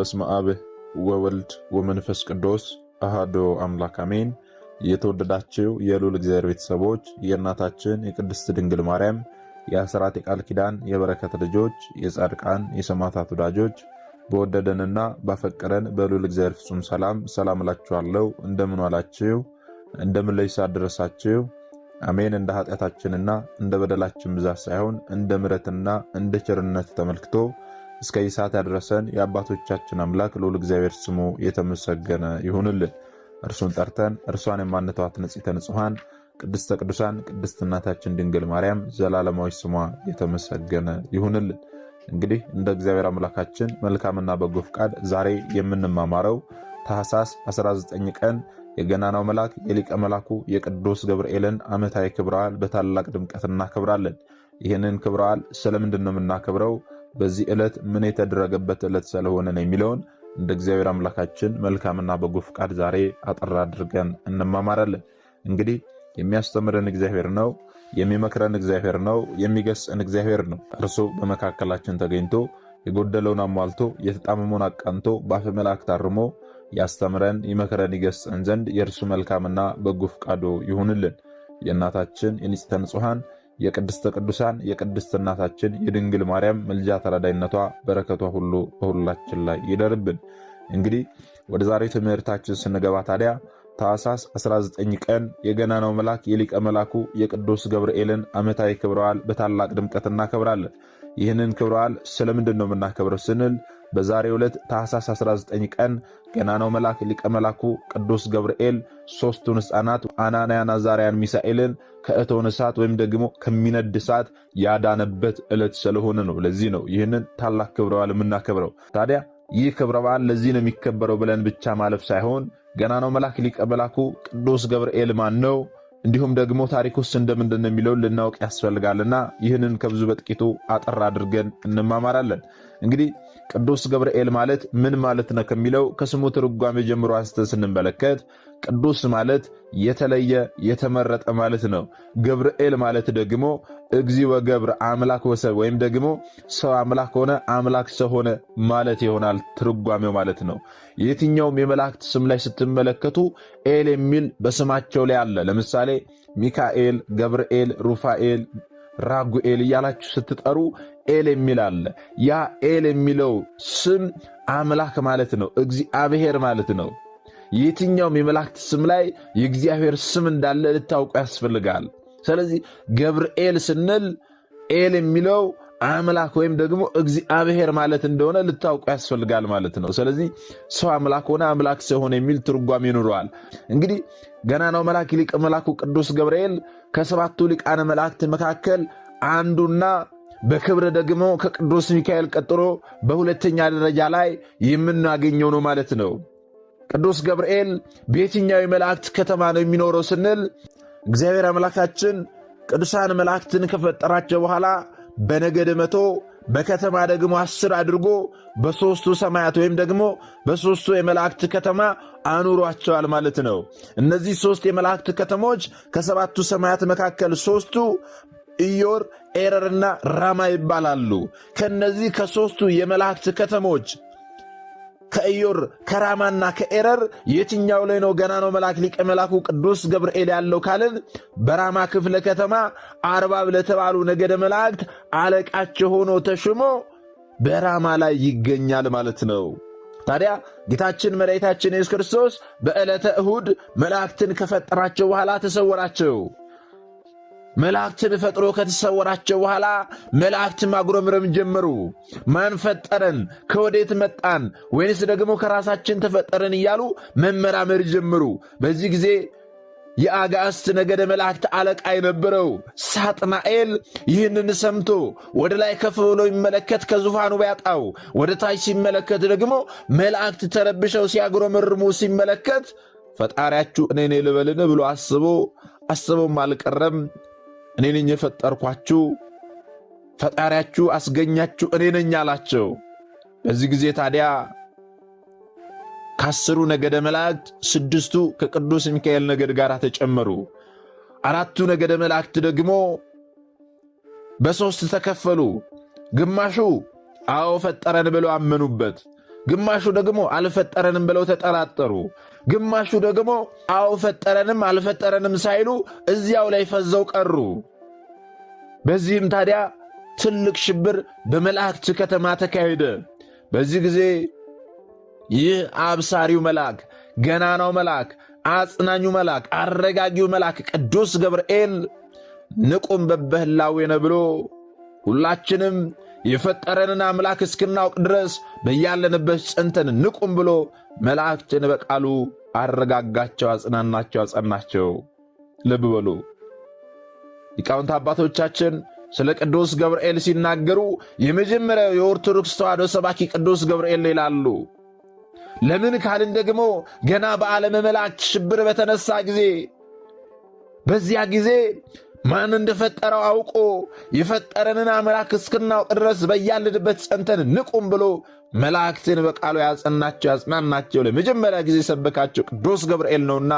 በስመ አብ ወወልድ ወመንፈስ ቅዱስ አሐዱ አምላክ አሜን። የተወደዳችሁ የልዑል እግዚአብሔር ቤተሰቦች የእናታችን የቅድስት ድንግል ማርያም የአስራት የቃል ኪዳን የበረከት ልጆች የጻድቃን የሰማዕታት ወዳጆች በወደደንና ባፈቀረን በልዑል እግዚአብሔር ፍጹም ሰላም እላችኋለሁ። እንደምን ዋላችሁ? እንደምን ለይሳ ደረሳችሁ? አሜን። እንደ ኃጢአታችንና እንደ በደላችን ብዛት ሳይሆን እንደ ምሕረትና እንደ ቸርነት ተመልክቶ እስከ ይሳት ያደረሰን የአባቶቻችን አምላክ ልዑል እግዚአብሔር ስሙ የተመሰገነ ይሁንልን። እርሱን ጠርተን እርሷን የማንተዋት ንጽሕተ ንጹሐን ቅድስተ ቅዱሳን ቅድስት እናታችን ድንግል ማርያም ዘላለማዊ ስሟ የተመሰገነ ይሁንልን። እንግዲህ እንደ እግዚአብሔር አምላካችን መልካምና በጎ ፍቃድ ዛሬ የምንማማረው ታኅሳስ 19 ቀን የገናናው መልአክ የሊቀ መልአኩ የቅዱስ ገብርኤልን ዓመታዊ ክብረ በዓል በታላቅ ድምቀት እናከብራለን። ይህንን ክብረ በዓል ስለምንድን ነው የምናከብረው? በዚህ ዕለት ምን የተደረገበት ዕለት ስለሆነ ነው የሚለውን እንደ እግዚአብሔር አምላካችን መልካምና በጎ ፍቃድ ዛሬ አጠር አድርገን እንማማራለን። እንግዲህ የሚያስተምረን እግዚአብሔር ነው፣ የሚመክረን እግዚአብሔር ነው፣ የሚገስጸን እግዚአብሔር ነው። እርሱ በመካከላችን ተገኝቶ የጎደለውን አሟልቶ የተጣመመውን አቃንቶ በአፈ መላእክት አርሞ ያስተምረን፣ ይመክረን፣ ይገስጸን ዘንድ የእርሱ መልካምና በጎ ፍቃዱ ይሁንልን። የእናታችን የንጽሕተ ንጹሐን የቅድስተ ቅዱሳን የቅድስት እናታችን የድንግል ማርያም ምልጃ ተራዳይነቷ በረከቷ ሁሉ በሁላችን ላይ ይደርብን። እንግዲህ ወደ ዛሬ ትምህርታችን ስንገባ ታዲያ ታኅሳስ 19 ቀን የገናናው መልአክ የሊቀ መልአኩ የቅዱስ ገብርኤልን ዓመታዊ ክብረ በዓል በታላቅ ድምቀት እናከብራለን። ይህንን ክብረ በዓል ስለምንድን ነው የምናከብረው ስንል በዛሬው ዕለት ታኅሳስ 19 ቀን ገናናው መልአክ ሊቀ መልአኩ ቅዱስ ገብርኤል ሦስቱን ሕፃናት አናንያን፣ አዛርያን፣ ሚሳኤልን ከእቶነ እሳት ወይም ደግሞ ከሚነድ እሳት ያዳነበት ዕለት ስለሆነ ነው። ለዚህ ነው ይህንን ታላቅ ክብረ በዓል የምናከብረው። ታዲያ ይህ ክብረ በዓል ለዚህ ነው የሚከበረው ብለን ብቻ ማለፍ ሳይሆን ገናናው መልአክ ሊቀ መልአኩ ቅዱስ ገብርኤል ማን ነው፣ እንዲሁም ደግሞ ታሪኩስ እንደምንድን ነው የሚለውን ልናውቅ ያስፈልጋልና ይህንን ከብዙ በጥቂቱ አጠር አድርገን እንማማራለን። እንግዲህ ቅዱስ ገብርኤል ማለት ምን ማለት ነው ከሚለው ከስሙ ትርጓሜ ጀምሮ አንስተን ስንመለከት ቅዱስ ማለት የተለየ የተመረጠ ማለት ነው። ገብርኤል ማለት ደግሞ እግዚእ ወገብር አምላክ ወሰብ ወይም ደግሞ ሰው አምላክ ሆነ አምላክ ሰው ሆነ ማለት ይሆናል ትርጓሜው ማለት ነው። የትኛውም የመላእክት ስም ላይ ስትመለከቱ ኤል የሚል በስማቸው ላይ አለ። ለምሳሌ ሚካኤል፣ ገብርኤል፣ ሩፋኤል፣ ራጉኤል እያላችሁ ስትጠሩ ኤል የሚል አለ። ያ ኤል የሚለው ስም አምላክ ማለት ነው፣ እግዚአብሔር ማለት ነው። የትኛውም የመላእክት ስም ላይ የእግዚአብሔር ስም እንዳለ ልታውቁ ያስፈልጋል። ስለዚህ ገብርኤል ስንል ኤል የሚለው አምላክ ወይም ደግሞ እግዚአብሔር ማለት እንደሆነ ልታውቁ ያስፈልጋል ማለት ነው። ስለዚህ ሰው አምላክ ሆነ አምላክ ሰው ሆነ የሚል ትርጓሜ ይኖረዋል። እንግዲህ ገናናው መልአክ ሊቀ መልአኩ ቅዱስ ገብርኤል ከሰባቱ ሊቃነ መላእክት መካከል አንዱና በክብር ደግሞ ከቅዱስ ሚካኤል ቀጥሎ በሁለተኛ ደረጃ ላይ የምናገኘው ነው ማለት ነው። ቅዱስ ገብርኤል በየትኛው የመላእክት ከተማ ነው የሚኖረው ስንል እግዚአብሔር አምላካችን ቅዱሳን መላእክትን ከፈጠራቸው በኋላ በነገደ 100 በከተማ ደግሞ 10 አድርጎ በሦስቱ ሰማያት ወይም ደግሞ በሦስቱ የመላእክት ከተማ አኑሯቸዋል ማለት ነው። እነዚህ ሦስት የመላእክት ከተሞች ከሰባቱ ሰማያት መካከል ሦስቱ ኢዮር፣ ኤረርና ራማ ይባላሉ። ከነዚህ ከሦስቱ የመላእክት ከተሞች ከኢዮር ከራማና ከኤረር የትኛው ላይ ነው ገናናው መልአክ ሊቀ መልአኩ ቅዱስ ገብርኤል ያለው ካልን በራማ ክፍለ ከተማ አርባብ ለተባሉ ነገደ መላእክት አለቃቸው ሆኖ ተሾሞ በራማ ላይ ይገኛል ማለት ነው። ታዲያ ጌታችን መድኃኒታችን ኢየሱስ ክርስቶስ በዕለተ እሁድ መላእክትን ከፈጠራቸው በኋላ ተሰወራቸው። መላእክትን ፈጥሮ ከተሰወራቸው በኋላ መላእክት ማጉረምረም ጀመሩ። ማን ፈጠረን? ከወዴት መጣን? ወይንስ ደግሞ ከራሳችን ተፈጠረን? እያሉ መመራመር ጀመሩ። በዚህ ጊዜ የአጋዕዝት ነገደ መላእክት አለቃ የነበረው ሳጥናኤል ይህንን ሰምቶ ወደ ላይ ከፍ ብሎ ይመለከት ከዙፋኑ ቢያጣው፣ ወደ ታች ሲመለከት ደግሞ መላእክት ተረብሸው ሲያጉረመርሙ ሲመለከት ፈጣሪያችሁ እኔ ነኝ ልበልን ብሎ አስበውም አልቀረም። እኔ ነኝ የፈጠርኳችሁ፣ ፈጣሪያችሁ አስገኛችሁ እኔ ነኝ አላቸው። በዚህ ጊዜ ታዲያ ከ10ሩ ነገደ መላእክት 6ቱ ከቅዱስ ሚካኤል ነገድ ጋር ተጨመሩ። 4ቱ ነገደ መላእክት ደግሞ በ3 ተከፈሉ። ግማሹ አዎ ፈጠረን ብለው አመኑበት፣ ግማሹ ደግሞ አልፈጠረንም ብለው ተጠራጠሩ። ግማሹ ደግሞ አዎ ፈጠረንም አልፈጠረንም ሳይሉ እዚያው ላይ ፈዘው ቀሩ። በዚህም ታዲያ ትልቅ ሽብር በመላእክት ከተማ ተካሄደ። በዚህ ጊዜ ይህ አብሳሪው መልአክ፣ ገናናው መልአክ፣ አጽናኙ መልአክ፣ አረጋጊው መልአክ ቅዱስ ገብርኤል ንቁም በበህላዌነ ብሎ ሁላችንም የፈጠረንን አምላክ እስክናውቅ ድረስ በያለንበት ጸንተን ንቁም ብሎ መላእክትን በቃሉ አረጋጋቸው፣ አጽናናቸው፣ አጸናቸው። ልብ በሉ ሊቃውንት አባቶቻችን ስለ ቅዱስ ገብርኤል ሲናገሩ የመጀመሪያው የኦርቶዶክስ ተዋሕዶ ሰባኪ ቅዱስ ገብርኤል ይላሉ። ለምን ካልን ደግሞ ገና በዓለመ መላእክት ሽብር በተነሳ ጊዜ በዚያ ጊዜ ማን እንደፈጠረው አውቆ የፈጠረንን አምላክ እስክናውቅ ድረስ በያለንበት ጸንተን ንቁም ብሎ መላእክትን በቃሉ ያጸናቸው፣ ያጽናናቸው ለመጀመሪያ ጊዜ ሰበካቸው ቅዱስ ገብርኤል ነውና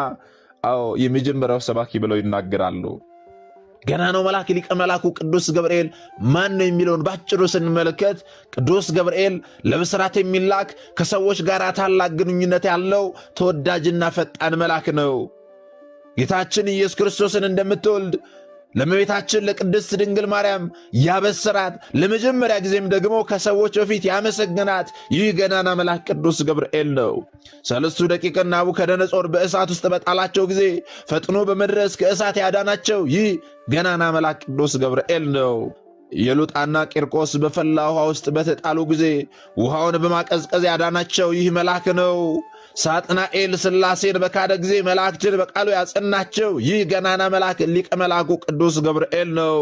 አዎ የመጀመሪያው ሰባኪ ብለው ይናገራሉ። ገና ነው መልአክ ሊቀ መላኩ ቅዱስ ገብርኤል ማን ነው የሚለውን ባጭሩ ስንመለከት ቅዱስ ገብርኤል ለብስራት የሚላክ ከሰዎች ጋር ታላቅ ግንኙነት ያለው ተወዳጅና ፈጣን መልአክ ነው። ጌታችን ኢየሱስ ክርስቶስን እንደምትወልድ ለእመቤታችን ለቅድስት ድንግል ማርያም ያበሰራት ለመጀመሪያ ጊዜም ደግሞ ከሰዎች በፊት ያመሰገናት ይህ ገናና መልአክ ቅዱስ ገብርኤል ነው። ሰለስቱ ደቂቅና ናቡከደነፆር በእሳት ውስጥ በጣላቸው ጊዜ ፈጥኖ በመድረስ ከእሳት ያዳናቸው ይህ ገናና መልአክ ቅዱስ ገብርኤል ነው። የሉጣና ቂርቆስ በፈላ ውሃ ውስጥ በተጣሉ ጊዜ ውሃውን በማቀዝቀዝ ያዳናቸው ይህ መልአክ ነው። ሳጥናኤል ሥላሴን በካደ ጊዜ መላእክትን በቃሉ ያጸናቸው ይህ ገናና መልአክ ሊቀ መልአኩ ቅዱስ ገብርኤል ነው።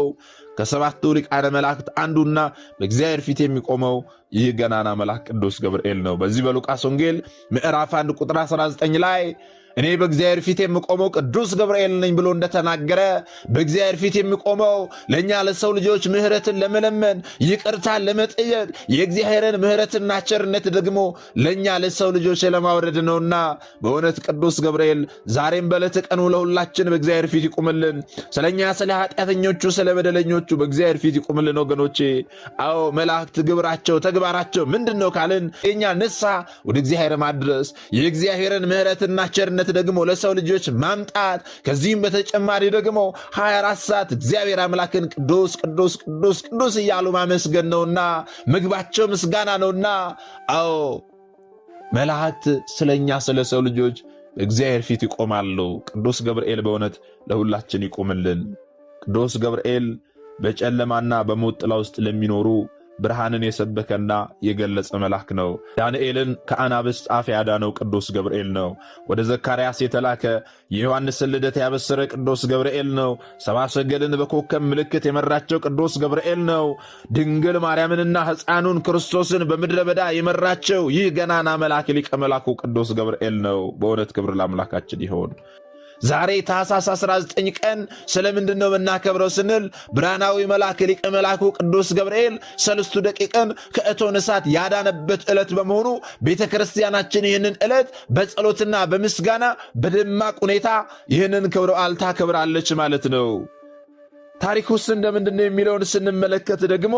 ከሰባቱ ሊቃነ መላእክት አንዱና በእግዚአብሔር ፊት የሚቆመው ይህ ገናና መልአክ ቅዱስ ገብርኤል ነው። በዚህ በሉቃስ ወንጌል ምዕራፍ 1 ቁጥር 19 ላይ እኔ በእግዚአብሔር ፊት የምቆመው ቅዱስ ገብርኤል ነኝ ብሎ እንደተናገረ በእግዚአብሔር ፊት የሚቆመው ለእኛ ለሰው ልጆች ምሕረትን ለመለመን ይቅርታን ለመጠየቅ የእግዚአብሔርን ምሕረትና ቸርነት ደግሞ ለእኛ ለሰው ልጆች ለማውረድ ነውና በእውነት ቅዱስ ገብርኤል ዛሬም በዕለተ ቀኑ ለሁላችን በእግዚአብሔር ፊት ይቁምልን። ስለኛ ስለ ኃጢአተኞቹ ስለ በደለኞቹ በእግዚአብሔር ፊት ይቁምልን ወገኖቼ። አዎ መላእክት ግብራቸው ተግባራቸው ምንድን ነው ካልን የእኛ ንስሐ ወደ እግዚአብሔር ማድረስ የእግዚአብሔርን ምሕረትና ቸርነት ደግሞ ለሰው ልጆች ማምጣት ከዚህም በተጨማሪ ደግሞ 24 ሰዓት እግዚአብሔር አምላክን ቅዱስ ቅዱስ ቅዱስ ቅዱስ እያሉ ማመስገን ነውና ምግባቸው ምስጋና ነውና አዎ መላእክት ስለኛ ስለ ሰው ልጆች በእግዚአብሔር ፊት ይቆማሉ። ቅዱስ ገብርኤል በእውነት ለሁላችን ይቆምልን። ቅዱስ ገብርኤል በጨለማና በሞት ጥላ ውስጥ ለሚኖሩ ብርሃንን የሰበከና የገለጸ መልአክ ነው። ዳንኤልን ከአናብስት አፍ ያዳነው ቅዱስ ገብርኤል ነው። ወደ ዘካርያስ የተላከ የዮሐንስን ልደት ያበሰረ ቅዱስ ገብርኤል ነው። ሰብአ ሰገልን በኮከብ ምልክት የመራቸው ቅዱስ ገብርኤል ነው። ድንግል ማርያምንና ሕፃኑን ክርስቶስን በምድረ በዳ የመራቸው ይህ ገናና መልአክ ሊቀ መልአኩ ቅዱስ ገብርኤል ነው። በእውነት ክብር ለአምላካችን ይሆን። ዛሬ ታኅሳስ 19 ቀን ስለምንድን ነው የምናከብረው ስንል ብርሃናዊ መልአክ ሊቀ መልአኩ ቅዱስ ገብርኤል ሰለስቱ ደቂቅን ከእቶነ እሳት ያዳነበት ዕለት በመሆኑ ቤተ ክርስቲያናችን ይህንን ዕለት በጸሎትና በምስጋና በደማቅ ሁኔታ ይህንን ክብረ በዓል ታከብራለች ማለት ነው። ታሪኩስ እንደምንድን ነው የሚለውን ስንመለከት ደግሞ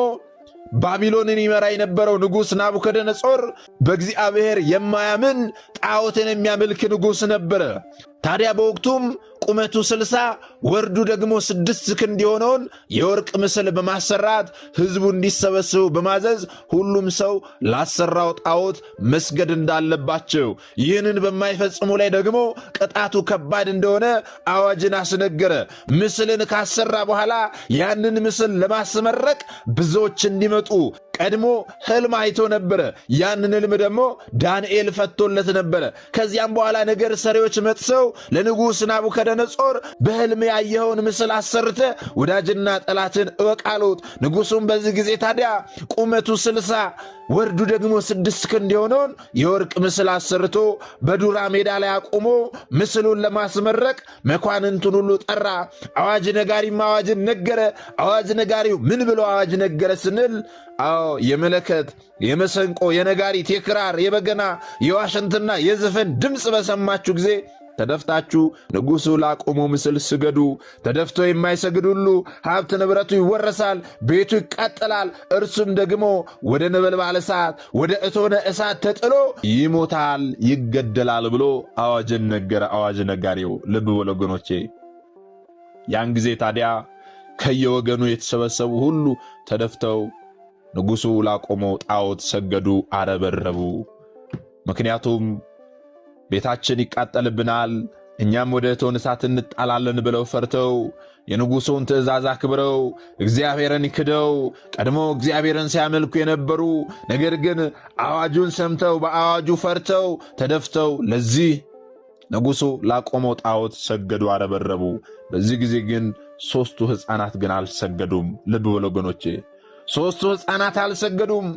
ባቢሎንን ይመራ የነበረው ንጉሥ ናቡከደነፆር በእግዚአብሔር የማያምን ጣዖትን የሚያመልክ ንጉሥ ነበረ። ታዲያ በወቅቱም ቁመቱ 60 ወርዱ ደግሞ 6 ክንድ የሆነውን የወርቅ ምስል በማሰራት ሕዝቡ እንዲሰበስቡ በማዘዝ ሁሉም ሰው ላሰራው ጣዖት መስገድ እንዳለባቸው፣ ይህንን በማይፈጽሙ ላይ ደግሞ ቅጣቱ ከባድ እንደሆነ አዋጅን አስነገረ። ምስልን ካሰራ በኋላ ያንን ምስል ለማስመረቅ ብዙዎች እንዲመጡ ቀድሞ ሕልም አይቶ ነበረ። ያንን ሕልም ደግሞ ዳንኤል ፈቶለት ነበረ። ከዚያም በኋላ ነገር ሰሪዎች መጥተው ለንጉሥ ናቡከደነፆር በሕልም ያየኸውን ምስል አሰርተ ወዳጅና ጠላትን እወቅ አሉት። ንጉሡም በዚህ ጊዜ ታዲያ ቁመቱ 60 ወርዱ ደግሞ 6 ክንድ የሆነውን የወርቅ ምስል አሰርቶ በዱራ ሜዳ ላይ አቁሞ ምስሉን ለማስመረቅ መኳንንቱን ሁሉ ጠራ። አዋጅ ነጋሪም አዋጅን ነገረ። አዋጅ ነጋሪው ምን ብሎ አዋጅ ነገረ ስንል አዎ የመለከት፣ የመሰንቆ፣ የነጋሪት፣ የክራር፣ የበገና፣ የዋሽንትና የዘፈን ድምፅ በሰማችሁ ጊዜ ተደፍታችሁ ንጉሡ ላቆመው ምስል ስገዱ። ተደፍቶ የማይሰግድ ሁሉ ሀብት ንብረቱ ይወረሳል፣ ቤቱ ይቃጠላል፣ እርሱም ደግሞ ወደ ነበልባለ እሳት ወደ እቶነ እሳት ተጥሎ ይሞታል፣ ይገደላል ብሎ አዋጅን ነገረ። አዋጅ ነጋሪው ልብ በሉ ወገኖቼ። ያን ጊዜ ታዲያ ከየወገኑ የተሰበሰቡ ሁሉ ተደፍተው ንጉሡ ላቆመው ጣዖት ሰገዱ፣ አረበረቡ። ምክንያቱም ቤታችን ይቃጠልብናል፣ እኛም ወደ እቶነ እሳት እንጣላለን ብለው ፈርተው የንጉሡን ትእዛዝ አክብረው እግዚአብሔርን ክደው ቀድሞ እግዚአብሔርን ሲያመልኩ የነበሩ ነገር ግን አዋጁን ሰምተው በአዋጁ ፈርተው ተደፍተው ለዚህ ንጉሡ ላቆመው ጣዖት ሰገዱ፣ አረበረቡ። በዚህ ጊዜ ግን ሦስቱ ሕፃናት ግን አልሰገዱም። ልብ በሉ ወገኖቼ፣ ሦስቱ ሕፃናት አልሰገዱም።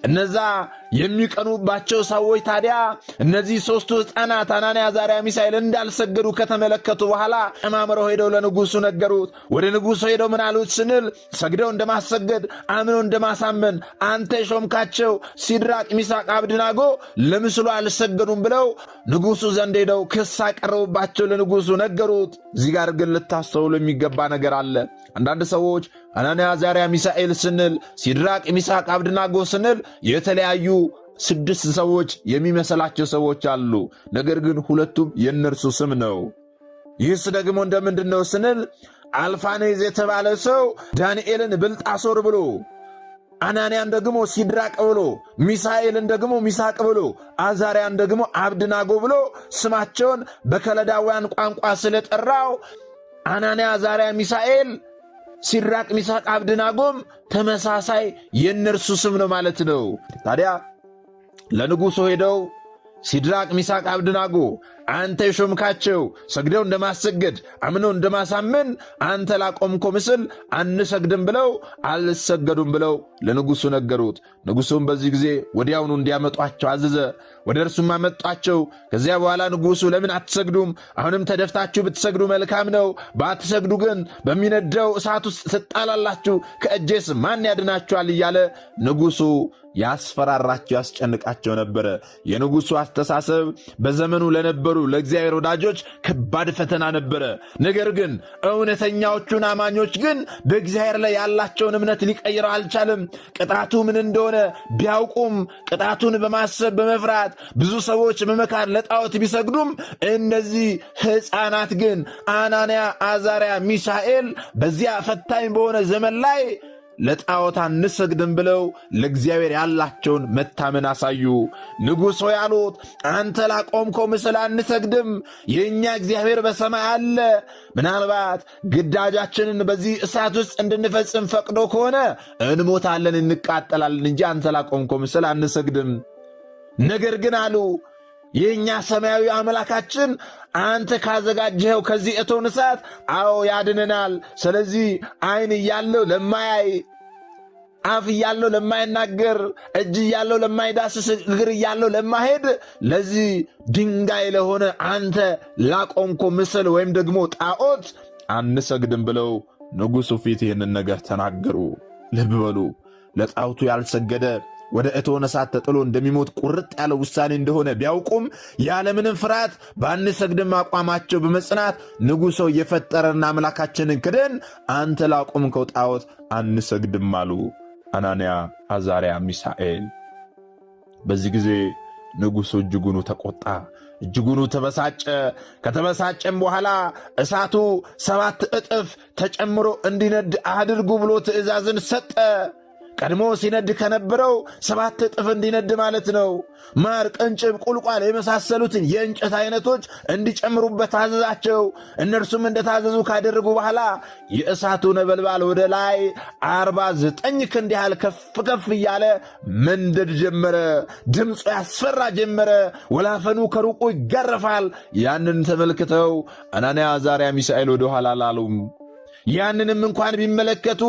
እነዛ የሚቀኑባቸው ሰዎች ታዲያ እነዚህ ሦስቱ ሕፃናት አናንያ፣ አዛርያ፣ ሚሳኤል እንዳልሰገዱ ከተመለከቱ በኋላ ጨማምረው ሄደው ለንጉሡ ነገሩት። ወደ ንጉሡ ሄደው ምን አሉት ስንል ሰግደው እንደማሰገድ አምነው እንደማሳመን አንተ የሾምካቸው ሲድራቅ፣ ሚሳቅ፣ አብድናጎ ለምስሉ አልሰገዱም ብለው ንጉሡ ዘንድ ሄደው ክስ አቀረቡባቸው፣ ለንጉሡ ነገሩት። እዚህ ጋር ግን ልታስተውሉ የሚገባ ነገር አለ። አንዳንድ ሰዎች አናንያ፣ አዛርያ፣ ሚሳኤል ስንል ሲድራቅ፣ ሚሳቅ፣ አብድናጎ ስንል የተለያዩ 6 ሰዎች የሚመስላቸው ሰዎች አሉ። ነገር ግን ሁለቱም የእነርሱ ስም ነው። ይህስ ደግሞ እንደምንድን ነው ስንል አልፋኔዝ የተባለ ሰው ዳንኤልን ብልጣሶር ብሎ፣ አናንያን ደግሞ ሲድራቅ ብሎ፣ ሚሳኤልን ደግሞ ሚሳቅ ብሎ፣ አዛርያን ደግሞ አብድናጎ ብሎ ስማቸውን በከለዳውያን ቋንቋ ስለጠራው አናንያ፣ አዛርያ፣ ሚሳኤል፣ ሲድራቅ፣ ሚሳቅ፣ አብድናጎም ተመሳሳይ የእነርሱ ስም ነው ማለት ነው። ታዲያ ለንጉሡ ሄደው ሲድራቅ፣ ሚሳቅ፣ አብድናጎ አንተ የሾምካቸው ሰግደው እንደማሰገድ አምነው እንደማሳመን አንተ ላቆምከው ምስል አንሰግድም ብለው አልሰገዱም ብለው ለንጉሡ ነገሩት። ንጉሡም በዚህ ጊዜ ወዲያውኑ እንዲያመጧቸው አዘዘ። ወደ እርሱም አመጧቸው። ከዚያ በኋላ ንጉሡ ለምን አትሰግዱም? አሁንም ተደፍታችሁ ብትሰግዱ መልካም ነው፣ ባትሰግዱ ግን በሚነደው እሳት ውስጥ ትጣላላችሁ፣ ከእጄስ ማን ያድናችኋል? እያለ ንጉሡ ያስፈራራቸው ያስጨንቃቸው ነበረ። የንጉሡ አስተሳሰብ በዘመኑ ለነበሩ ለእግዚአብሔር ወዳጆች ከባድ ፈተና ነበረ። ነገር ግን እውነተኛዎቹን አማኞች ግን በእግዚአብሔር ላይ ያላቸውን እምነት ሊቀይረው አልቻለም። ቅጣቱ ምን እንደሆነ ቢያውቁም ቅጣቱን በማሰብ በመፍራት ብዙ ሰዎች በመካድ ለጣዖት ቢሰግዱም እነዚህ ሕፃናት ግን አናንያ፣ አዛርያ፣ ሚሳኤል በዚያ ፈታኝ በሆነ ዘመን ላይ ለጣዖት አንሰግድም ብለው ለእግዚአብሔር ያላቸውን መታመን አሳዩ። ንጉሥ ሆይ አሉት፣ አንተ ላቆምከው ምስል አንሰግድም። የእኛ እግዚአብሔር በሰማይ አለ። ምናልባት ግዳጃችንን በዚህ እሳት ውስጥ እንድንፈጽም ፈቅዶ ከሆነ እንሞታለን፣ እንቃጠላለን እንጂ አንተ ላቆምከው ምስል አንሰግድም። ነገር ግን አሉ የእኛ ሰማያዊ አምላካችን አንተ ካዘጋጀኸው ከዚህ እቶነ እሳት አዎ ያድነናል። ስለዚህ ዓይን እያለው ለማያይ፣ አፍ እያለው ለማይናገር፣ እጅ እያለው ለማይዳስስ፣ እግር እያለው ለማሄድ ለዚህ ድንጋይ ለሆነ አንተ ላቆምከው ምስል ወይም ደግሞ ጣዖት አንሰግድም ብለው ንጉሡ ፊት ይህንን ነገር ተናገሩ። ልብ በሉ፣ ለጣዖቱ ያልሰገደ ወደ እቶነ እሳት ተጥሎ እንደሚሞት ቁርጥ ያለ ውሳኔ እንደሆነ ቢያውቁም ያለምንም ፍርሃት ባንሰግድም አቋማቸው በመጽናት ንጉሡ የፈጠረን አምላካችንን ክደን አንተ ላቆምከው ጣዖት አንሰግድም አሉ አናንያ፣ አዛርያ፣ ሚሳኤል። በዚህ ጊዜ ንጉሡ እጅጉኑ ተቆጣ፣ እጅጉኑ ተበሳጨ። ከተበሳጨም በኋላ እሳቱ 7 እጥፍ ተጨምሮ እንዲነድ አድርጉ ብሎ ትእዛዝን ሰጠ። ቀድሞ ሲነድ ከነበረው 7 እጥፍ እንዲነድ ማለት ነው። ማር፣ ቅንጭብ፣ ቁልቋል የመሳሰሉትን የእንጨት አይነቶች እንዲጨምሩበት ታዘዛቸው። እነርሱም እንደታዘዙ ካደረጉ በኋላ የእሳቱ ነበልባል ወደ ላይ 49 ክንድ ያህል ከፍ ከፍ እያለ መንደድ ጀመረ። ድምፁ ያስፈራ ጀመረ። ወላፈኑ ከሩቁ ይጋረፋል። ያንን ተመልክተው አናንያ፣ አዛርያ፣ ሚሳኤል ወደ ኋላ አላሉም። ያንንም እንኳን ቢመለከቱ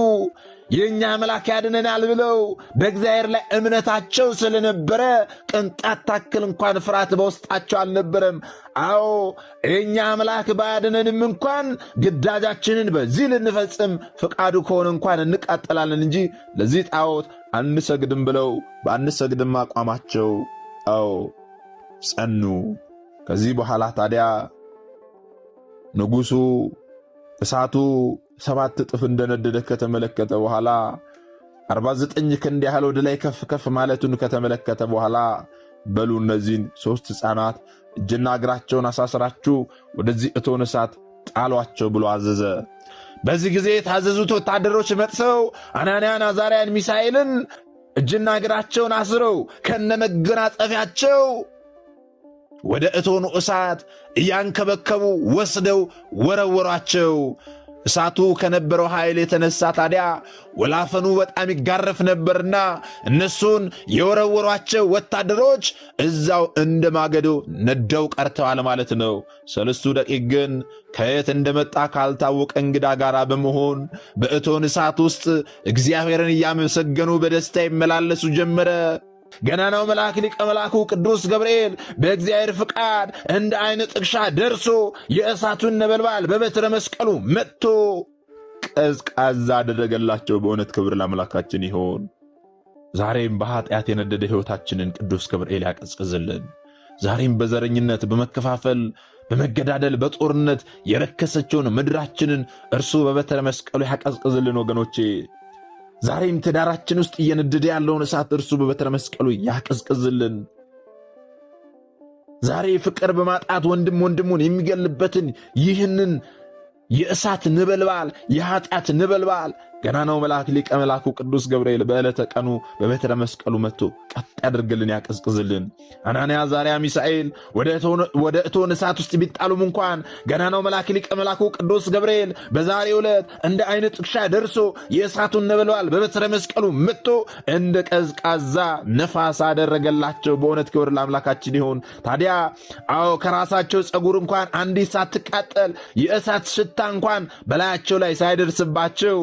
የእኛ አምላክ ያድነናል ብለው በእግዚአብሔር ላይ እምነታቸው ስለነበረ ቅንጣት ታክል እንኳን ፍርሃት በውስጣቸው አልነበረም። አዎ የእኛ አምላክ ባያድነንም እንኳን ግዳጃችንን በዚህ ልንፈጽም ፍቃዱ ከሆነ እንኳን እንቃጠላለን እንጂ ለዚህ ጣዖት አንሰግድም ብለው በአንሰግድም አቋማቸው አዎ ጸኑ። ከዚህ በኋላ ታዲያ ንጉሡ እሳቱ 7 እጥፍ እንደነደደ ከተመለከተ በኋላ 49 ክንድ ያህል ወደ ላይ ከፍ ከፍ ማለቱን ከተመለከተ በኋላ በሉ እነዚህን 3 ሕፃናት እጅና እግራቸውን አሳስራችሁ ወደዚህ እቶን እሳት ጣሏቸው ብሎ አዘዘ። በዚህ ጊዜ የታዘዙት ወታደሮች መጥተው አናንያን፣ አዛርያን፣ ሚሳኤልን እጅና እግራቸውን አስረው ከነመጎናጸፊያቸው ወደ እቶኑ እሳት እያንከበከቡ ወስደው ወረወሯቸው። እሳቱ ከነበረው ኃይል የተነሳ ታዲያ ወላፈኑ በጣም ይጋረፍ ነበርና እነሱን የወረወሯቸው ወታደሮች እዛው እንደ ማገዶ ነደው ቀርተዋል ማለት ነው። 3 ደቂቅ ግን ከየት እንደመጣ ካልታወቀ እንግዳ ጋር በመሆን በእቶን እሳት ውስጥ እግዚአብሔርን እያመሰገኑ በደስታ ይመላለሱ ጀመረ። ገናናው መልአክ ሊቀ መልአኩ ቅዱስ ገብርኤል በእግዚአብሔር ፍቃድ እንደ አይነ ጥቅሻ ደርሶ የእሳቱን ነበልባል በበትረ መስቀሉ መጥቶ ቀዝቃዛ አደረገላቸው። በእውነት ክብር ለአምላካችን ይሆን። ዛሬም በኃጢአት የነደደ ሕይወታችንን ቅዱስ ገብርኤል ያቀዝቅዝልን። ዛሬም በዘረኝነት፣ በመከፋፈል፣ በመገዳደል፣ በጦርነት የረከሰችውን ምድራችንን እርሱ በበትረ መስቀሉ ያቀዝቅዝልን ወገኖቼ። ዛሬም ትዳራችን ውስጥ እየነደደ ያለውን እሳት እርሱ በበትረ መስቀሉ ያቀዝቅዝልን። ዛሬ ፍቅር በማጣት ወንድም ወንድሙን የሚገልበትን ይህንን የእሳት ነበልባል፣ የኃጢአት ነበልባል ገናናው መልአክ ሊቀ መልአኩ ቅዱስ ገብርኤል በዕለተ ቀኑ በበትረ መስቀሉ መጥቶ ቀጥ ያድርግልን፣ ያቀዝቅዝልን። አናንያ፣ አዛርያ፣ ሚሳኤል ወደ እቶን እሳት ውስጥ ቢጣሉም እንኳን ገናናው መልአክ ሊቀ መልአኩ ቅዱስ ገብርኤል በዛሬው ዕለት እንደ አይነ ጥቅሻ ደርሶ የእሳቱን ነበልባል በበትረ መስቀሉ መጥቶ እንደ ቀዝቃዛ ነፋስ አደረገላቸው። በእውነት ክብር ለአምላካችን ይሁን። ታዲያ ከራሳቸው ፀጉር እንኳን አንዲት ሳትቃጠል የእሳት ሽታ እንኳን በላያቸው ላይ ሳይደርስባቸው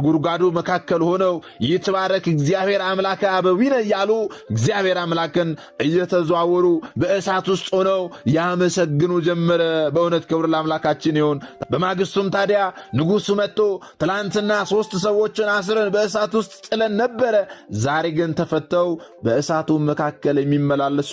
ጉድጓዱ መካከል ሆነው ይትባረክ እግዚአብሔር አምላከ አበዊነ እያሉ እግዚአብሔር አምላክን እየተዘዋወሩ በእሳት ውስጥ ሆነው ያመሰግኑ ጀመረ። በእውነት ክብር ለአምላካችን ይሁን። በማግስቱም ታዲያ ንጉሡ መጥቶ ትላንትና 3 ሰዎችን አስረን በእሳት ውስጥ ጥለን ነበረ፣ ዛሬ ግን ተፈተው በእሳቱ መካከል የሚመላለሱ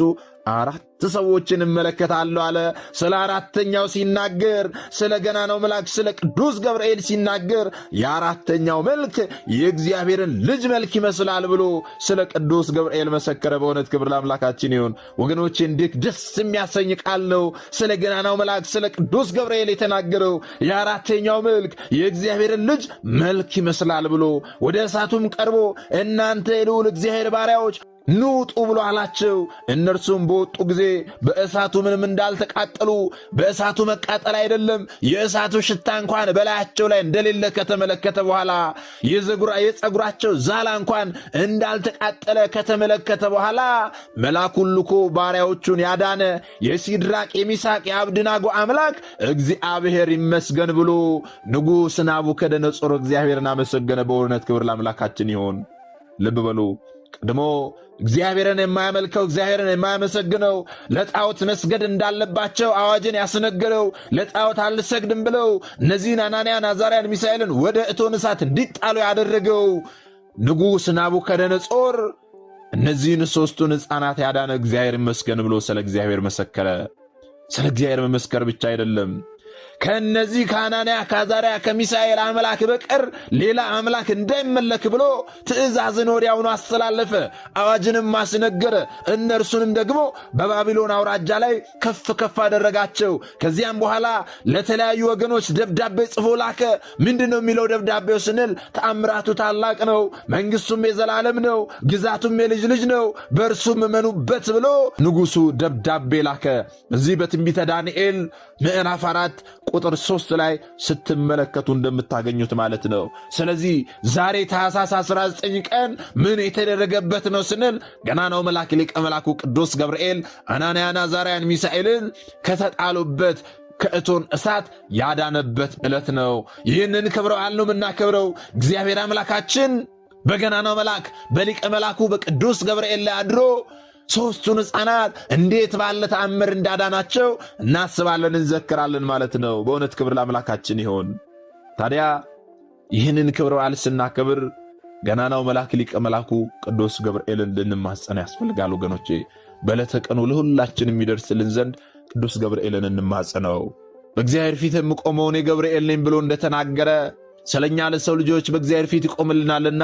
4 ሰዎችን እመለከታለሁ አለ። ስለ 4ተኛው ሲናገር ስለ ገናናው መልአክ ስለ ቅዱስ ገብርኤል ሲናገር የ4ተኛው መልክ የእግዚአብሔርን ልጅ መልክ ይመስላል ብሎ ስለ ቅዱስ ገብርኤል መሰከረ። በእውነት ክብር ለአምላካችን ይሁን። ወገኖቼ እንዴት ደስ የሚያሰኝ ቃል ነው ስለ ገናናው መልአክ ስለ ቅዱስ ገብርኤል የተናገረው። የ4ተኛው መልክ የእግዚአብሔርን ልጅ መልክ ይመስላል ብሎ ወደ እሳቱም ቀርቦ እናንተ የልዑል እግዚአብሔር ባሪያዎች ኑ ውጡ ብሎ አላቸው። እነርሱም በወጡ ጊዜ በእሳቱ ምንም እንዳልተቃጠሉ፣ በእሳቱ መቃጠል አይደለም የእሳቱ ሽታ እንኳን በላያቸው ላይ እንደሌለ ከተመለከተ በኋላ የፀጉራቸው ዛላ እንኳን እንዳልተቃጠለ ከተመለከተ በኋላ መልአኩን ልኮ ባሪያዎቹን ያዳነ የሲድራቅ የሚሳቅ የአብድናጎ አምላክ እግዚአብሔር ይመስገን ብሎ ንጉሥ ናቡከደነፆር እግዚአብሔርን አመሰገነ። በእውነት ክብር ለአምላካችን ይሁን። ልብ በሉ ቀድሞ እግዚአብሔርን የማያመልከው እግዚአብሔርን የማያመሰግነው ለጣዖት መስገድ እንዳለባቸው አዋጅን ያስነገረው ለጣዖት አልሰግድም ብለው እነዚህን አናንያን፣ አዛርያን፣ ሚሳኤልን ወደ እቶን እሳት እንዲጣሉ ያደረገው ንጉሥ ናቡከደነፆር እነዚህን 3ቱን ሕፃናት ያዳነ እግዚአብሔር ይመስገን ብሎ ስለ እግዚአብሔር መሰከረ። ስለ እግዚአብሔር መመስከር ብቻ አይደለም፣ ከነዚህ ከአናንያ፣ ከአዛርያ፣ ከሚሳኤል አምላክ በቀር ሌላ አምላክ እንዳይመለክ ብሎ ትእዛዝን ወዲያውኑ አስተላለፈ፣ አዋጅንም አስነገረ። እነርሱንም ደግሞ በባቢሎን አውራጃ ላይ ከፍ ከፍ አደረጋቸው። ከዚያም በኋላ ለተለያዩ ወገኖች ደብዳቤ ጽፎ ላከ። ምንድነው የሚለው ደብዳቤው ስንል ተአምራቱ ታላቅ ነው፣ መንግስቱም የዘላለም ነው፣ ግዛቱም የልጅ ልጅ ነው፣ በእርሱም እመኑበት ብሎ ንጉሡ ደብዳቤ ላከ። እዚህ በትንቢተ ዳንኤል ምዕራፍ 4 ቁጥር 3 ላይ ስትመለከቱ እንደምታገኙት ማለት ነው። ስለዚህ ዛሬ ታኅሳስ 19 ቀን ምን የተደረገበት ነው ስንል ገናናው መልአክ ሊቀ መልአኩ ቅዱስ ገብርኤል አናንያን፣ አዛርያን፣ ሚሳኤልን ከተጣሉበት ከእቶን እሳት ያዳነበት ዕለት ነው። ይህንን ክብረ በዓል ነው የምናከብረው። እግዚአብሔር አምላካችን በገናናው መልአክ በሊቀ መልአኩ በቅዱስ ገብርኤል ላይ አድሮ 3ቱን ሕፃናት እንዴት ባለ ተአምር እንዳዳናቸው እናስባለን፣ እንዘክራለን ማለት ነው። በእውነት ክብር ለአምላካችን ይሆን። ታዲያ ይህንን ክብረ በዓል ስናከብር ገናናው መልአክ ሊቀ መልአኩ ቅዱስ ገብርኤልን ልንማጸን ያስፈልጋል ወገኖቼ። በዕለተ ቀኑ ለሁላችን የሚደርስልን ዘንድ ቅዱስ ገብርኤልን እንማጸነው። በእግዚአብሔር ፊት የምቆመው እኔ ገብርኤል ነኝ ብሎ እንደተናገረ ስለኛ ለሰው ልጆች በእግዚአብሔር ፊት ይቆምልናልና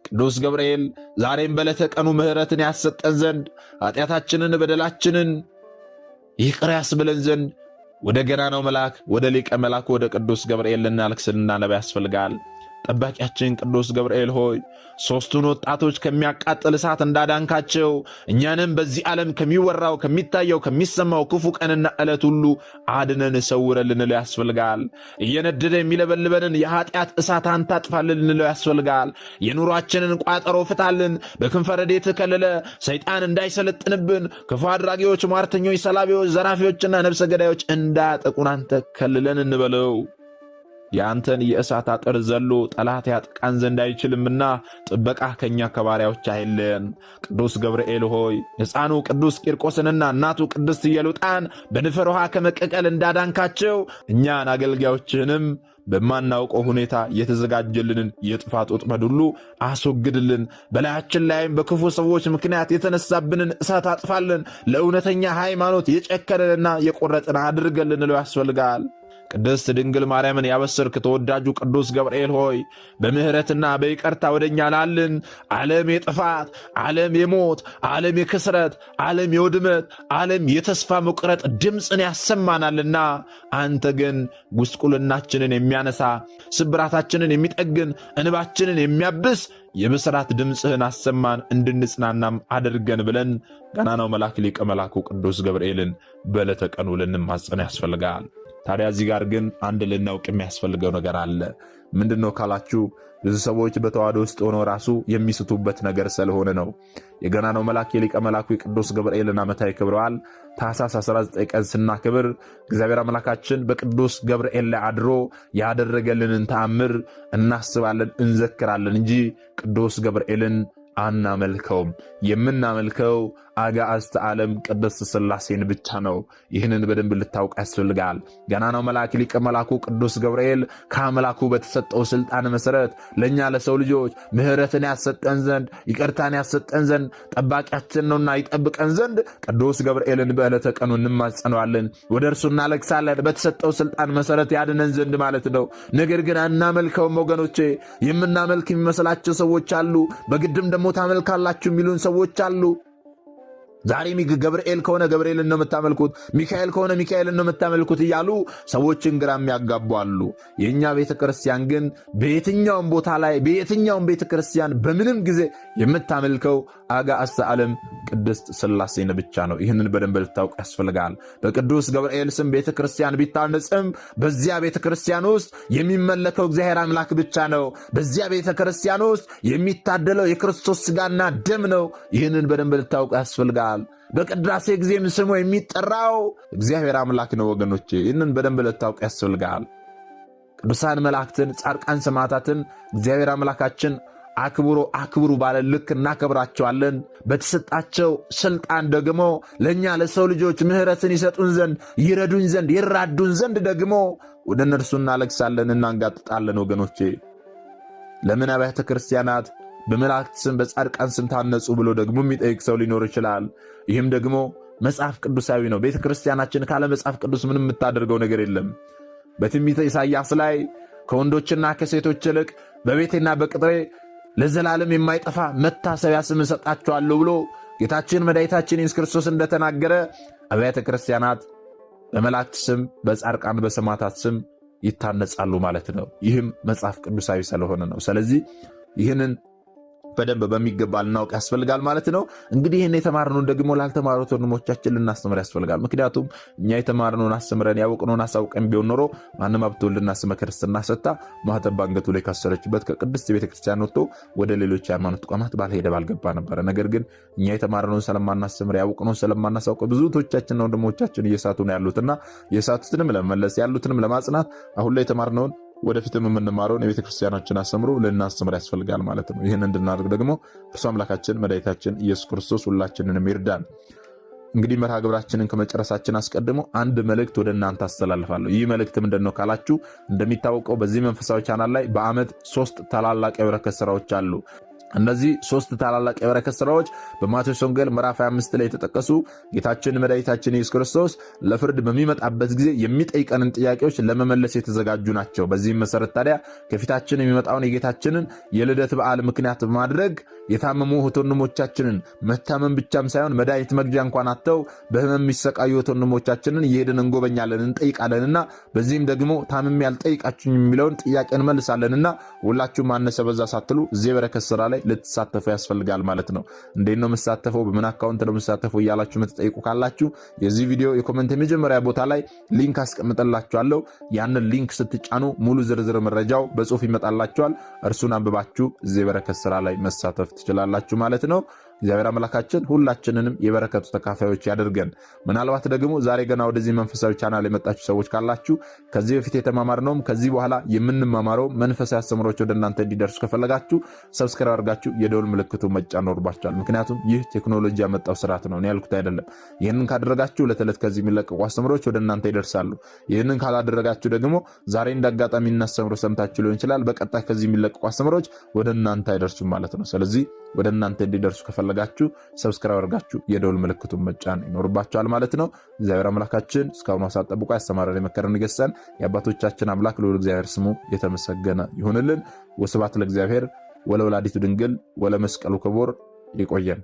ቅዱስ ገብርኤል ዛሬም በዕለተ ቀኑ ምሕረትን ያሰጠን ዘንድ ኃጢአታችንን በደላችንን ይቅር ያስብለን ዘንድ ወደ ገናናው መልአክ ወደ ሊቀ መልአኩ ወደ ቅዱስ ገብርኤል ልናለቅስ ልናነባ ያስፈልጋል። ጠባቂያችን ቅዱስ ገብርኤል ሆይ ሦስቱን ወጣቶች ከሚያቃጥል እሳት እንዳዳንካቸው እኛንም በዚህ ዓለም ከሚወራው ከሚታየው ከሚሰማው ክፉ ቀንና ዕለት ሁሉ አድነን ሰውረን ልንለው ያስፈልጋል። እየነደደ የሚለበልበንን የኃጢአት እሳት አንተ አጥፋልን ልንለው ያስፈልጋል። የኑሯችንን ቋጠሮ ፍታልን፣ በክንፈ ረድኤትህ ከልለ ሰይጣን እንዳይሰለጥንብን፣ ክፉ አድራጊዎች፣ ሟርተኞች፣ ሰላቢዎች፣ ዘራፊዎችና ነፍሰ ገዳዮች እንዳያጠቁን አንተ ከልለን እንበለው። የአንተን የእሳት አጥር ዘሎ ጠላት ያጥቃን ዘንድ አይችልምና ጥበቃ ከኛ ከባሪያዎች አይለን። ቅዱስ ገብርኤል ሆይ ሕፃኑ ቅዱስ ቂርቆስንና እናቱ ቅድስት ኢየሉጣን በንፍር ውሃ ከመቀቀል እንዳዳንካቸው እኛን አገልጋዮችህንም በማናውቀው ሁኔታ የተዘጋጀልንን የጥፋት ወጥመድ ሁሉ አስወግድልን። በላያችን ላይም በክፉ ሰዎች ምክንያት የተነሳብንን እሳት አጥፋልን። ለእውነተኛ ሃይማኖት የጨከረንና የቆረጥን አድርገን ልንለው ያስፈልጋል። ቅድስት ድንግል ማርያምን ያበሰርክ ተወዳጁ ቅዱስ ገብርኤል ሆይ በምሕረትና በይቅርታ ወደኛ ላልን ዓለም የጥፋት ዓለም የሞት ዓለም የክስረት ዓለም የውድመት ዓለም የተስፋ መቁረጥ ድምፅን ያሰማናልና አንተ ግን ጉስቁልናችንን የሚያነሳ ስብራታችንን የሚጠግን እንባችንን የሚያብስ የብስራት ድምፅህን አሰማን እንድንጽናናም አድርገን ብለን ገናናው መልአክ ሊቀ መልአኩ ቅዱስ ገብርኤልን በዕለተ ቀኑ ልንማጸን ያስፈልጋል። ታዲያ እዚህ ጋር ግን አንድ ልናውቅ የሚያስፈልገው ነገር አለ። ምንድነው ካላችሁ ብዙ ሰዎች በተዋህዶ ውስጥ ሆነው ራሱ የሚስቱበት ነገር ስለሆነ ነው። የገናናው መልአክ የሊቀ መልአኩ የቅዱስ ገብርኤልን ዓመታዊ ክብረ በዓል ታኅሳስ 19 ቀን ስናክብር እግዚአብሔር አምላካችን በቅዱስ ገብርኤል ላይ አድሮ ያደረገልንን ተአምር እናስባለን፣ እንዘክራለን እንጂ ቅዱስ ገብርኤልን አናመልከውም። የምናመልከው አጋዕዝተ ዓለም ቅድስት ሥላሴን ብቻ ነው። ይህንን በደንብ ልታውቅ ያስፈልጋል። ገናናው መልአክ ሊቀ መልአኩ ቅዱስ ገብርኤል ከአምላኩ በተሰጠው ሥልጣን መሠረት ለእኛ ለሰው ልጆች ምሕረትን ያሰጠን ዘንድ ይቅርታን ያሰጠን ዘንድ ጠባቂያችን ነውና ይጠብቀን ዘንድ ቅዱስ ገብርኤልን በዕለተ ቀኑ እንማጸነዋለን፣ ወደ እርሱ እናለቅሳለን። በተሰጠው ሥልጣን መሠረት ያድነን ዘንድ ማለት ነው። ነገር ግን አናመልከውም ወገኖቼ። የምናመልክ የሚመስላቸው ሰዎች አሉ። በግድም ደግሞ ታመልካላችሁ የሚሉን ሰዎች አሉ። ዛሬ ገብርኤል ከሆነ ገብርኤልን ነው የምታመልኩት፣ ሚካኤል ከሆነ ሚካኤልን ነው የምታመልኩት እያሉ ሰዎችን ግራ የሚያጋቡ አሉ። የእኛ ቤተ ክርስቲያን ግን በየትኛውም ቦታ ላይ በየትኛውም ቤተ ክርስቲያን በምንም ጊዜ የምታመልከው አጋዕዝተ ዓለም ቅድስት ሥላሴን ብቻ ነው። ይህንን በደንብ ልታውቅ ያስፈልጋል። በቅዱስ ገብርኤል ስም ቤተ ክርስቲያን ቢታነጽም በዚያ ቤተ ክርስቲያን ውስጥ የሚመለከው እግዚአብሔር አምላክ ብቻ ነው። በዚያ ቤተ ክርስቲያን ውስጥ የሚታደለው የክርስቶስ ሥጋና ደም ነው። ይህንን በደንብ ልታውቅ ያስፈልጋል። በቅዳሴ ጊዜም ስሙ የሚጠራው እግዚአብሔር አምላክ ነው ወገኖቼ። ይህንን በደንብ ልታውቅ ያስፈልጋል። ቅዱሳን መላእክትን፣ ጻድቃን፣ ሰማዕታትን እግዚአብሔር አምላካችን አክብሩ ባለ ልክ እናከብራቸዋለን። በተሰጣቸው ሥልጣን ደግሞ ለእኛ ለሰው ልጆች ምሕረትን ይሰጡን ዘንድ ይረዱን ዘንድ ይራዱን ዘንድ ደግሞ ወደ እነርሱ እናለቅሳለን፣ እናንጋጥጣለን ወገኖቼ። ለምን አብያተ ክርስቲያናት በመላእክት ስም በጻድቃን ስም ታነጹ ብሎ ደግሞ የሚጠይቅ ሰው ሊኖር ይችላል። ይህም ደግሞ መጽሐፍ ቅዱሳዊ ነው። ቤተ ክርስቲያናችን ካለ መጽሐፍ ቅዱስ ምንም የምታደርገው ነገር የለም። በትንቢተ ኢሳይያስ ላይ ከወንዶችና ከሴቶች ይልቅ በቤቴና በቅጥሬ ለዘላለም የማይጠፋ መታሰቢያ ስም እሰጣቸዋለሁ ብሎ ጌታችን መድኃኒታችን ኢየሱስ ክርስቶስ እንደተናገረ አብያተ ክርስቲያናት በመላእክት ስም በጻድቃን በሰማዕታት ስም ይታነጻሉ ማለት ነው። ይህም መጽሐፍ ቅዱሳዊ ስለሆነ ነው። ስለዚህ ይህንን በደንብ በሚገባ ልናውቅ ያስፈልጋል ማለት ነው። እንግዲህ ይህን የተማርነውን ደግሞ ላልተማሩት ወንድሞቻችን ልናስተምር ያስፈልጋል። ምክንያቱም እኛ የተማርነውን አስተምረን ያወቅነውን አሳውቀን ቢሆን ኖሮ ማንም ሀብተወልድና ስመ ክርስትና ሰጥታ ማኅተብ በአንገቱ ላይ ካሰረችበት ከቅድስት ቤተክርስቲያን ወጥቶ ወደ ሌሎች የሃይማኖት ተቋማት ባልሄደ ባልገባ ነበረ። ነገር ግን እኛ የተማርነውን ስለማናስተምር ያወቅነውን ስለማናሳውቅ ብዙ እህቶቻችንና ወንድሞቻችን እየሳቱ ነው ያሉትና የሳቱትንም ለመመለስ ያሉትንም ለማጽናት አሁን ላይ የተማርነውን ወደፊትም የምንማረውን የቤተ ክርስቲያናችን አስተምሮ ልናስተምር ያስፈልጋል ማለት ነው። ይህን እንድናደርግ ደግሞ እርሱ አምላካችን መድኃኒታችን ኢየሱስ ክርስቶስ ሁላችንንም ይርዳን። እንግዲህ መርሃ ግብራችንን ከመጨረሳችን አስቀድሞ አንድ መልእክት ወደ እናንተ አስተላልፋለሁ። ይህ መልእክት ምንድን ነው ካላችሁ፣ እንደሚታወቀው በዚህ መንፈሳዊ ቻናል ላይ በዓመት 3 ታላላቅ የበረከት ስራዎች አሉ። እነዚህ ሶስት ታላላቅ የበረከት ስራዎች በማቴዎስ ወንጌል ምዕራፍ 25 ላይ የተጠቀሱ ጌታችን መድኃኒታችን ኢየሱስ ክርስቶስ ለፍርድ በሚመጣበት ጊዜ የሚጠይቀንን ጥያቄዎች ለመመለስ የተዘጋጁ ናቸው። በዚህም መሰረት ታዲያ ከፊታችን የሚመጣውን የጌታችንን የልደት በዓል ምክንያት በማድረግ የታመሙ ወንድሞቻችንን መታመም ብቻም ሳይሆን መድኃኒት መግዣ እንኳን አጥተው በህመም የሚሰቃዩ ወንድሞቻችንን እየሄድን እንጎበኛለን፣ እንጠይቃለንና በዚህም ደግሞ ታምሜ ያልጠይቃችሁኝ የሚለውን ጥያቄ እንመልሳለንና ሁላችሁም አነሰ በዛ ሳትሉ እዚህ የበረከት ስራ ላይ ልትሳተፉ ያስፈልጋል ማለት ነው። እንዴት ነው የምትሳተፈው? በምን አካውንት ነው የምትሳተፈው እያላችሁ የምትጠይቁ ካላችሁ የዚህ ቪዲዮ የኮሜንት የመጀመሪያ ቦታ ላይ ሊንክ አስቀምጠላችኋለሁ። ያንን ሊንክ ስትጫኑ ሙሉ ዝርዝር መረጃው በጽሁፍ ይመጣላችኋል። እርሱን አንብባችሁ እዚህ የበረከት ስራ ላይ መሳተፍ ትችላላችሁ ማለት ነው። እግዚአብሔር አምላካችን ሁላችንንም የበረከቱ ተካፋዮች ያደርገን። ምናልባት ደግሞ ዛሬ ገና ወደዚህ መንፈሳዊ ቻናል የመጣችሁ ሰዎች ካላችሁ ከዚህ በፊት የተማማርነውም ከዚህ በኋላ የምንማማረው መንፈሳዊ አስተምሮች ወደ እናንተ እንዲደርሱ ከፈለጋችሁ ሰብስክራይብ አድርጋችሁ የደውል ምልክቱ መጫን ይኖርባችኋል። ምክንያቱም ይህ ቴክኖሎጂ ያመጣው ስርዓት ነው፣ እኔ ያልኩት አይደለም። ይህንን ካደረጋችሁ ዕለት ዕለት ከዚህ የሚለቀቁ አስተምሮች ወደ እናንተ ይደርሳሉ። ይህንን ካላደረጋችሁ ደግሞ ዛሬ እንዳጋጣሚ እናስተምሮ ሰምታችሁ ሊሆን ይችላል፣ በቀጣይ ከዚህ የሚለቀቁ አስተምሮች ወደ እናንተ አይደርሱም ማለት ነው። ስለዚህ ወደ እናንተ እንዲደርሱ ከፈለጋችሁ ሰብስክራይብ አድርጋችሁ የደውል ምልክቱን መጫን ይኖርባችኋል ማለት ነው። እግዚአብሔር አምላካችን እስካሁን ሰዓት ጠብቆ ያስተማረን የመከረን ይገሰን። የአባቶቻችን አምላክ ልዑል እግዚአብሔር ስሙ የተመሰገነ ይሁንልን። ወስብሐት ለእግዚአብሔር ወለወላዲቱ ድንግል ወለመስቀሉ ክቡር። ይቆየን።